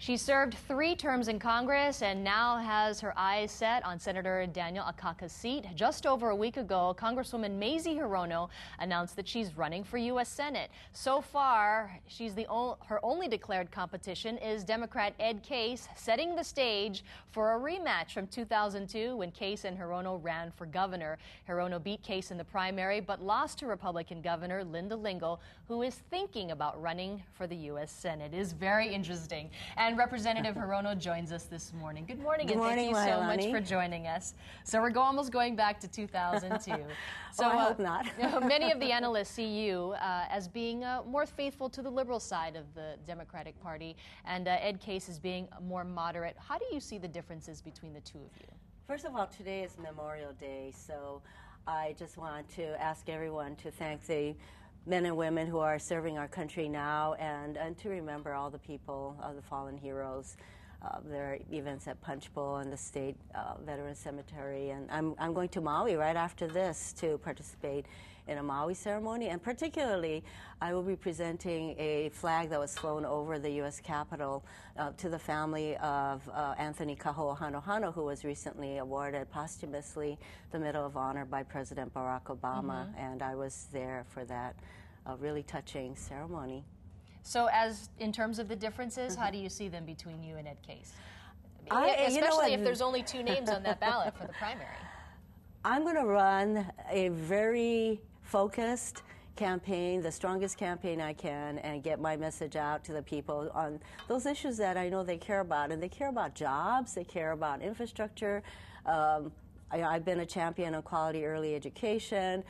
She served 3 terms in Congress and now has her eyes set on Senator Daniel Akaka's seat. Just over a week ago, Congresswoman Mazie Hirono announced that she's running for U.S. Senate. So far, her only declared competition is Democrat Ed Case, setting the stage for a rematch from 2002 when Case and Hirono ran for governor. Hirono beat Case in the primary but lost to Republican Governor Linda Lingle, who is thinking about running for the U.S. Senate. It is very interesting. And Representative Hirono joins us this morning. Good morning, and thank you so much for joining us. So we're almost going back to 2002. So I hope not. Many of the analysts see you as being more faithful to the liberal side of the Democratic Party, and Ed Case as being more moderate. How do you see the differences between the two of you? First of all, today is Memorial Day, so I just want to ask everyone to thank the men and women who are serving our country now, and to remember all the people, the fallen heroes. There are events at Punch Bowl and the State Veterans Cemetery, and I'm going to Maui right after this to participate in a Maui ceremony, and particularly I will be presenting a flag that was flown over the U.S. Capitol to the family of Anthony Kaho'ohanohano, who was recently awarded posthumously the Medal of Honor by President Barack Obama, and I was there for that really touching ceremony. So in terms of the differences, how do you see them between you and Ed Case? Especially if there's only 2 names on that ballot for the primary. I'm going to run a very focused campaign, the strongest campaign I can, and get my message out to the people on those issues that I know they care about. And they care about jobs, they care about infrastructure. I've been a champion on quality early education,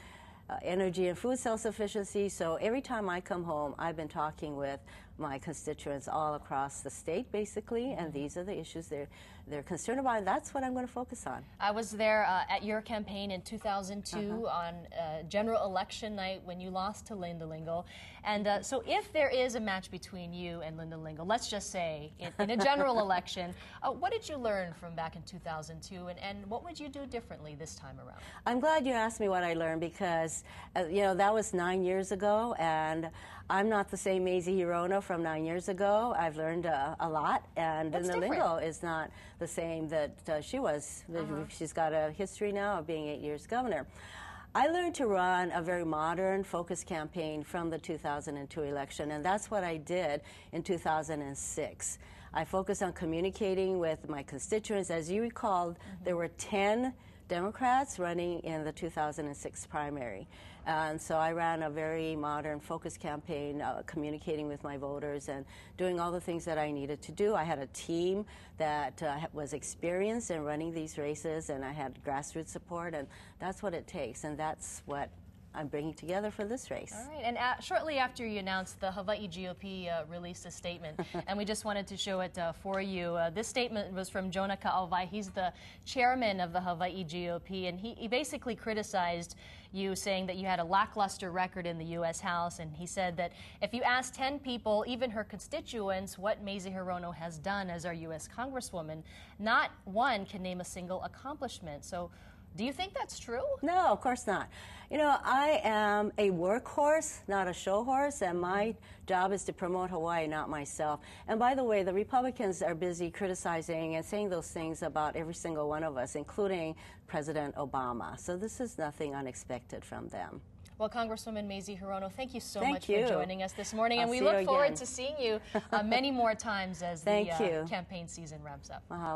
energy and food self-sufficiency. So every time I come home, I've been talking with my constituents all across the state, basically, and these are the issues they're concerned about, and that's what I'm going to focus on. I was there at your campaign in 2002 on general election night when you lost to Linda Lingle, and so if there is a match between you and Linda Lingle, let's just say in a general election, what did you learn from back in 2002, and what would you do differently this time around? I'm glad you asked me what I learned, because that was 9 years ago, and I'm not the same Mazie Hirono from 9 years ago. I've learned a lot, and Linda Lingle is not the same that she was. She's got a history now of being 8 years governor. I learned to run a very modern, focused campaign from the 2002 election, and that's what I did in 2006. I focused on communicating with my constituents. As you recall, there were 10 Democrats running in the 2006 primary. And so I ran a very modern, focused campaign, communicating with my voters and doing all the things that I needed to do. I had a team that was experienced in running these races, and I had grassroots support, and that's what it takes, and that's what I'm bringing together for this race. All right, and shortly after you announced, the Hawaii GOP released a statement, and we just wanted to show it for you. This statement was from Jonah Ka'awai. He's the chairman of the Hawaii GOP, and he basically criticized you, saying that you had a lackluster record in the U.S. House, and he said that if you ask 10 people, even her constituents, what Mazie Hirono has done as our U.S. Congresswoman, not one can name a single accomplishment. So do you think that's true? No, of course not. I am a workhorse, not a show horse, and my job is to promote Hawaii, not myself. And by the way, the Republicans are busy criticizing and saying those things about every single one of us, including President Obama. So this is nothing unexpected from them. Well, Congresswoman Mazie Hirono, thank you so much for joining us this morning, and we look look forward to seeing you many more times as the campaign campaign season ramps up.